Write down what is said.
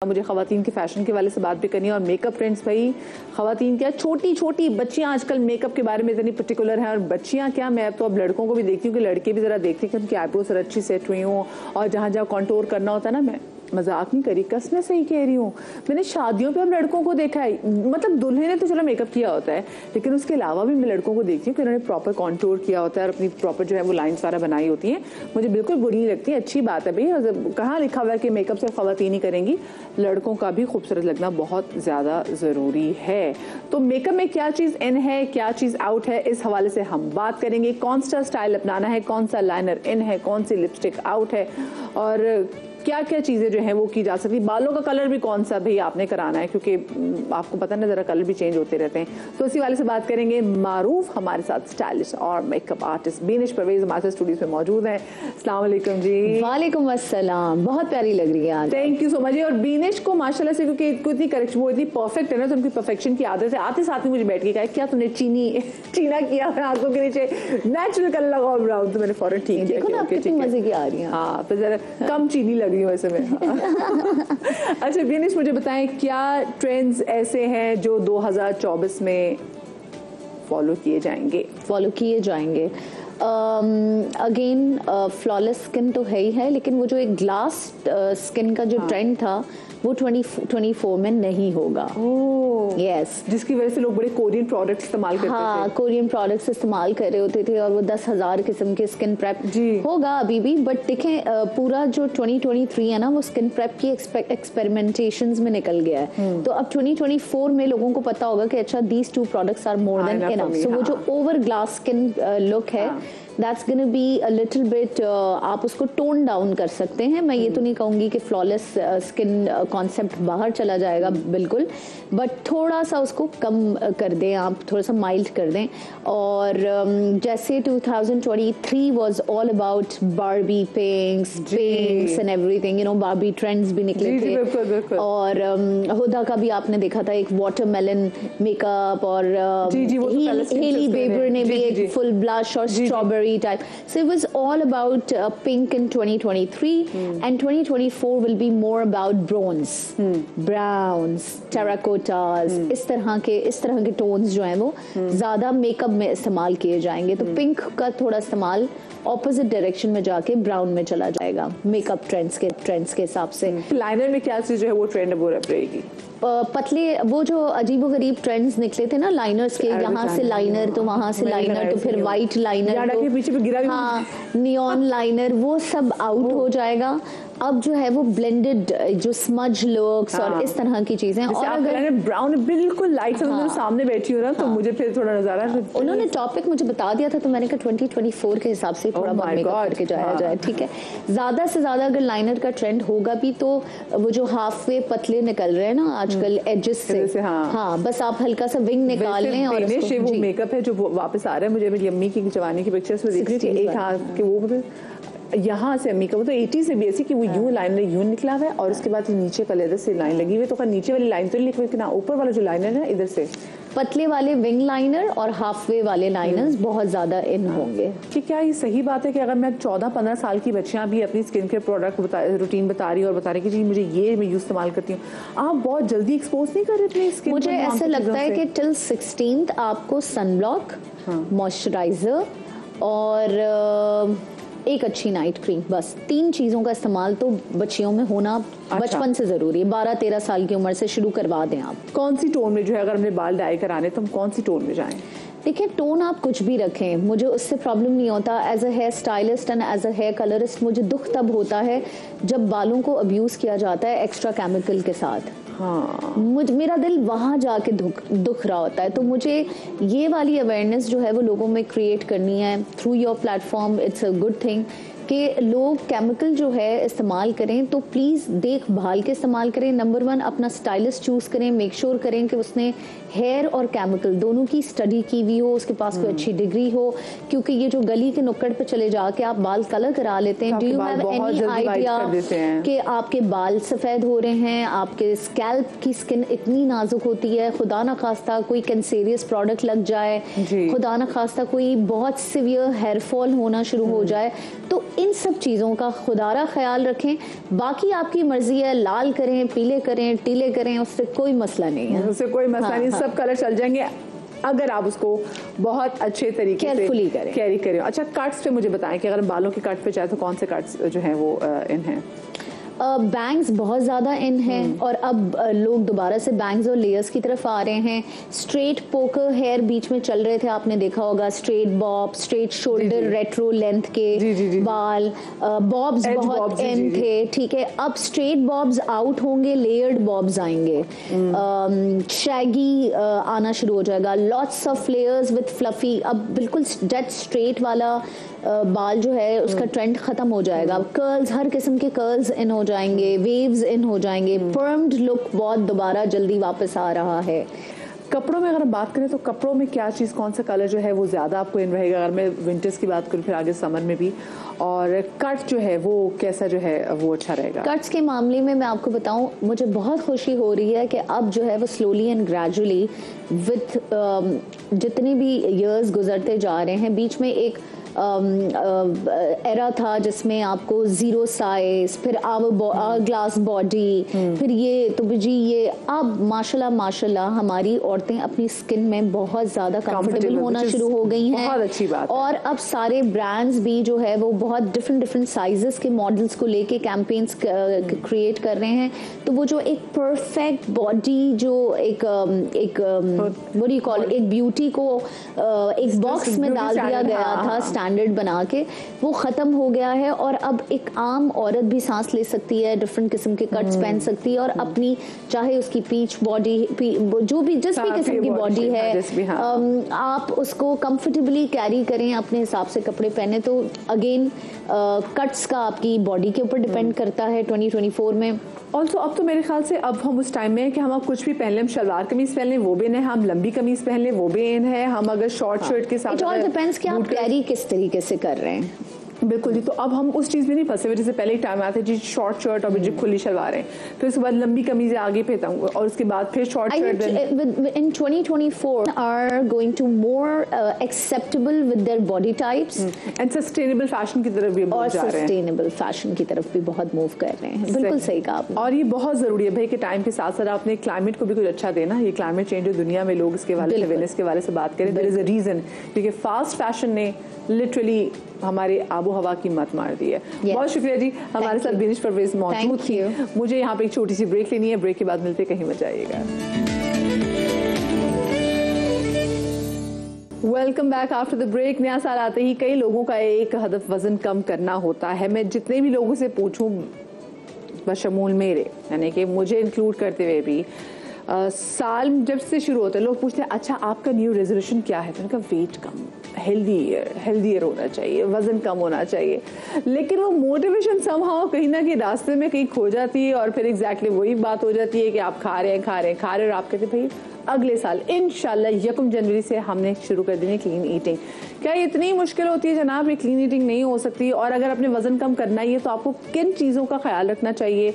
मुझे ख़वातीन के फैशन के वाले से बात भी करनी है और मेकअप ट्रेंड्स। भाई ख़वातीन क्या, छोटी छोटी बच्चियां आजकल मेकअप के बारे में इतनी पर्टिकुलर हैं। और बच्चियां क्या, मैं तो अब लड़कों को भी देखती हूँ कि लड़के भी ज़रा देखते हैं कि उनकी आईब्रोज अच्छी सेट हुई हों और जहाँ जहाँ कॉन्टोर करना होता है ना, मैं मजाक नहीं करी, कसम से ही कह रही हूँ। मैंने शादियों पे अब लड़कों को देखा है, मतलब दुल्हन ने तो चलो मेकअप किया होता है, लेकिन उसके अलावा भी मैं लड़कों को देखती हूँ कि उन्होंने प्रॉपर कॉन्टोर किया होता है और अपनी प्रॉपर जो है वो लाइन सारा बनाई होती है। मुझे बिल्कुल बुरी नहीं लगती, अच्छी बात है भाई। कहाँ लिखा हुआ है कि मेकअप सिर्फ ख़वातीन ही करेंगी, लड़कों का भी खूबसूरत लगना बहुत ज़्यादा ज़रूरी है। तो मेकअप में क्या चीज़ इन है, क्या चीज़ आउट है, इस हवाले से हम बात करेंगे। कौन सा स्टाइल अपनाना है, कौन सा लाइनर इन है, कौन सी लिपस्टिक आउट है और क्या क्या चीज़ें जो हैं वो की जा सकती। बालों का कलर भी कौन सा भाई आपने कराना है, क्योंकि आपको पता ना ज़रा कलर भी चेंज होते रहते हैं। तो इसी वाले से बात करेंगे। मारूफ हमारे साथ स्टाइलिश और मेकअप आर्टिस्ट बीनिश परवेज हमारे साथ स्टूडियो में मौजूद हैं। अस्सलाम वालेकुम जी। वालेकुम अस्सलाम, बहुत प्यारी लग रही है आज। Thank you so much. और बीनिश को माशाल्लाह से, क्योंकि इतनी करेक्शन, वो इतनी परफेक्ट है ना, तो उनकी परफेक्शन की आदत है। आते साथ में मुझे बैठ के कहा क्या तुमने चीना किया है आंखों के नीचे, नेचुरल कलर लगाओ ब्राउन, तो मैंने फौरन ठीक किया। देखो ना आप कितनी मजे की आ रही हैं। हाँ, तो जरा कम चीनी लग रही हूँ वैसे मैं। अच्छा बीनिश, मुझे बताएं क्या ट्रेंड्स ऐसे हैं जो 2024 में फॉलो किए जाएंगे? अगेन फ्लॉलेस स्किन तो है ही है, लेकिन वो जो एक ग्लास स्किन का जो ट्रेंड था वो 2024 में नहीं होगा। यस, जिसकी वजह से लोग बड़े कोरियन प्रोडक्ट्स इस्तेमाल करते थे। हाँ, कोरियन प्रोडक्ट्स इस्तेमाल कर रहे होते थे और वो 10,000 किस्म के स्किन प्रेप होगा अभी भी। बट देखें पूरा जो 2023 है ना, वो स्किन प्रेप की एक्सपेरिमेंटेशंस में निकल गया है। तो अब 2024 में लोगों को पता होगा कि अच्छा these two products are more than enough. So वो जो ओवर ग्लास स्किन लुक है, that's gonna be a little bit आप उसको टोन डाउन कर सकते हैं। मैं ये तो नहीं कहूँगी कि फ्लॉलेस स्किन कॉन्सेप्ट बाहर चला जाएगा बिल्कुल, बट थोड़ा सा उसको कम कर दें, आप थोड़ा सा माइल्ड कर दें। और जैसे 2023 was all about Barbie पिंक्स and everything, you know, Barbie trends भी निकले थे। बिल्कुल। और हुदा का भी आपने देखा था एक वाटरमेलन मेकअप, और हेली बेबर ने भी एक फुल ब्लश और strawberry type. So it was all about pink in 2023 and 2024 will be more about bronze, browns, terracottas, इस तरह के टोन्स जो हैं वो ज्यादा मेकअप में इस्तेमाल किए जाएंगे। तो पिंक का थोड़ा इस्तेमाल ऑपोजिट डायरेक्शन में जाके ब्राउन में चला जाएगा मेकअप ट्रेंड्स के हिसाब से। लाइनर में क्या चीज जो है वो ट्रेंड वो रहेगी? पतले वो जो अजीबो गरीब ट्रेंड्स निकले थे ना लाइनर्स के, यहाँ से लाइनर तो वहाँ से लाइनर तो फिर वाइट लाइनर तो पीछे पे गिरा, हाँ, नियॉन लाइनर, वो सब आउट हो जाएगा। अब जो है वो ब्लेंडेड जो स्मज लुक्स और इस तरह की चीजें। और अगर ब्राउन बिल्कुल लाइट सामने बैठी हो ना, तो मुझे फिर थोड़ा नजारा, उन्होंने टॉपिक मुझे बता दिया था, तो मैंने कहा 2024 के हिसाब से थोड़ा बहुत मेकअप करके जाया जाए। ठीक है, ज्यादा से ज्यादा अगर लाइनर का ट्रेंड होगा भी तो वो जो हाफ वे पतले निकल रहे हैं ना आजकल एजेस से, हाँ, बस आप हल्का सा विंग निकाल लें। और वो मेकअप है जो वापस आ रहा है, मुझे मेरी अम्मी की जवानी की पिक्चर्स में देख रही थी, एक हाथ के वो यहाँ से अम्मी का वो तो 80 से भी ऐसी कि वो यूं लाइनर यूं निकला हुआ है और उसके बाद नीचे का लेदर से लाइन लगी हुई है। तो नीचे वाली लाइन तो नहीं लिखी हुई, ना ऊपर वाला जो लाइनर है इधर से पतले वाले विंग लाइनर और हाफ वे वाले लाइनर्स बहुत ज्यादा इन होंगे। कि क्या ये सही बात है कि अगर मैं 14-15 साल की बच्चियां भी अपनी स्किन केयर प्रोडक्ट रूटीन बता रही है और बता रही कि जी मुझे ये मैं यूज इस्तेमाल करती हूँ, आप बहुत जल्दी एक्सपोज नहीं कर रहे अपनी स्किन? मुझे ऐसा लगता है कि टिल 16th आपको सनब्लॉक, मॉइस्चराइजर और एक अच्छी नाइट क्रीम, बस 3 चीजों का इस्तेमाल तो बच्चियों में होना बचपन से जरूरी है। 12-13 साल की उम्र से शुरू करवा दें आप। कौन सी टोन में जो है, अगर हमने बाल डाई कराने तो हम कौन सी टोन में जाएं? देखिए, टोन आप कुछ भी रखें, मुझे उससे प्रॉब्लम नहीं होता। As a hair stylist and as a hair colourist मुझे दुख तब होता है जब बालों को अब्यूज किया जाता है एक्स्ट्रा केमिकल के साथ। हाँ, मेरा दिल वहाँ जाके दुख रहा होता है। तो मुझे ये वाली अवेयरनेस जो है वो लोगों में क्रिएट करनी है through your platform. It's a good thing कि लोग केमिकल जो है इस्तेमाल करें तो प्लीज़ देखभाल के इस्तेमाल करें। नंबर 1, अपना स्टाइलिस्ट चूज़ करें, मेक श्योर करें कि उसने हेयर और केमिकल दोनों की स्टडी की हुई हो, उसके पास कोई अच्छी डिग्री हो। क्योंकि ये जो गली के नुक्कड़ पे चले जाके आप बाल कलर करा लेते हैं, do you have any idea कि आपके बाल सफ़ेद हो रहे हैं? आपके स्कैल्प की स्किन इतनी नाजुक होती है, खुदा ना खास्ता कोई कैंसेरियस प्रोडक्ट लग जाए, खुदा ना खास्ता कोई बहुत सिवियर हेयर फॉल होना शुरू हो जाए, तो इन सब चीज़ों का खुदारा ख्याल रखें। बाकी आपकी मर्जी है, लाल करें, पीले करें, टीले करें, उससे कोई मसला नहीं है, उससे कोई मसला नहीं, सब कलर चल जाएंगे अगर आप उसको बहुत अच्छे तरीके से कैरी करें। अच्छा, कट्स पे मुझे बताएं कि अगर बालों के कट पे चाहे तो कौन से कट्स जो हैं वो इन हैं? बैंग्स बहुत ज़्यादा इन हैं और अब लोग दोबारा से बैंग्स और लेयर्स की तरफ आ रहे हैं। स्ट्रेट पोकर हेयर बीच में चल रहे थे, आपने देखा होगा, straight Bob, straight shoulder, retro length के बाल, बॉब्स बहुत इन थे, ठीक है। अब स्ट्रेट बॉब्स आउट होंगे, लेयर्ड बॉब्स आएंगे, शैगी आना शुरू हो जाएगा, lots of layers with fluffy. अब बिल्कुल डेड स्ट्रेट वाला बाल जो है उसका ट्रेंड खत्म हो जाएगा। कर्ल्स, हर किस्म के कर्ल्स इन हो जाएंगे, वेव्स इन हो जाएंगे, पर्म्ड लुक बहुत दोबारा जल्दी वापस आ रहा है। कपड़ों में अगर हम बात करें तो कपड़ों में क्या चीज़, कौन सा कलर जो है वो ज़्यादा आपको इन रहेगा? अगर मैं विंटर्स की बात करूँ, फिर आगे समर में भी, और कट जो है वो कैसा जो है वो अच्छा रहेगा? कट्स के मामले में मैं आपको बताऊं, मुझे बहुत खुशी हो रही है कि अब जो है वो स्लोली एंड ग्रेजुअली विथ जितने भी ईयर्स गुजरते जा रहे हैं, बीच में एक एरा था जिसमें आपको जीरो साइज, फिर आवर ग्लास बॉडी, फिर ये तो जी ये अब माशाल्लाह हमारी औरतें अपनी स्किन में बहुत ज्यादा कंफर्टेबल होना शुरू हो गई हैं। बहुत अच्छी बात। और अब सारे ब्रांड्स भी जो है वो बहुत डिफरेंट साइजेस के मॉडल्स को लेके कैंपेन्स क्रिएट कर रहे हैं। तो वो जो एक परफेक्ट बॉडी, जो एक व्हाट डू यू कॉल, एक ब्यूटी को एक बॉक्स में डाल दिया गया था स्टैंडर्ड बना के, वो खत्म हो गया है। और अब एक आम औरत भी सांस ले सकती है, डिफरेंट किस्म के कट्स पहन सकती है, और अपनी चाहे उसकी पीच बॉडी, जो भी जिस भी किस्म की बॉडी है, आप उसको कंफर्टेबली कैरी करें, अपने हिसाब से कपड़े पहने। तो अगेन कट्स का आपकी बॉडी के ऊपर डिपेंड करता है 2024 में। ऑल्सो अब तो मेरे ख्याल से अब हम उस टाइम में है कि हम अब कुछ भी पहन लें, हम शलवार कमीज पहन लें वो भी इन है, हम लंबी कमीज पहन लें वो भी इन है, हम अगर शॉर्ट शर्ट के साथ, इट ऑल डिपेंड्स कि आप कैरी किस तरीके से कर रहे हैं। बिल्कुल जी। तो अब हम उस चीज़ में नहीं फंसे हुए जैसे पहले एक टाइम आया था जी, शॉर्ट शर्ट और जी खुली शलवार है, फिर उसके बाद लंबी कमीजें आगे पहनता हूँ, और उसके बाद फिर short shirt. In 2024 are going to more acceptable with their body types and sustainable fashion की तरफ भी जा रहे हैं, sustainable fashion की तरफ भी बहुत मूव कर रहे हैं। बिल्कुल सही कहा आपने। और ये बहुत जरूरी है भाई कि टाइम के साथ साथ आपने क्लाइमेट को भी कुछ अच्छा देना। ये क्लाइमेट चेंज दुनिया में लोग इसके वाले अवेयरनेस के वाले से बात करें, देयर इज अ रीजन, क्योंकि फास्ट फैशन ने लिटरली हमारे आबो हवा की मत मार दी है। बहुत शुक्रिया जी, हमारे साथ बिनिश परवेज मौजूद थी। मुझे यहाँ पे एक छोटी सी ब्रेक लेनी है, ब्रेक के बाद मिलते, कहीं मत जाइएगा। Welcome back after the break. नया साल आते ही कई लोगों का एक हदफ वजन कम करना होता है। मैं जितने भी लोगों से पूछूं, बशमूल मेरे, यानी कि मुझे इंक्लूड करते हुए भी, साल जब से शुरू होता है लोग पूछते हैं अच्छा आपका न्यू रेजोल्यूशन क्या है? तो उनका वेट कम, हेल्दियर होना चाहिए, वजन कम होना चाहिए, लेकिन वो मोटिवेशन समहाउ कहीं ना कहीं रास्ते में कहीं खो जाती है, और फिर एग्जैक्टली वही बात हो जाती है कि आप खा रहे हैं और आप कहते भाई अगले साल इंशाल्लाह 1 जनवरी से हमने शुरू कर देनी क्लीन ईटिंग। क्या इतनी मुश्किल होती है जनाब? ये क्लीन ईटिंग नहीं हो सकती। और अगर अपने वजन कम करना ही है तो आपको किन चीज़ों का ख्याल रखना चाहिए?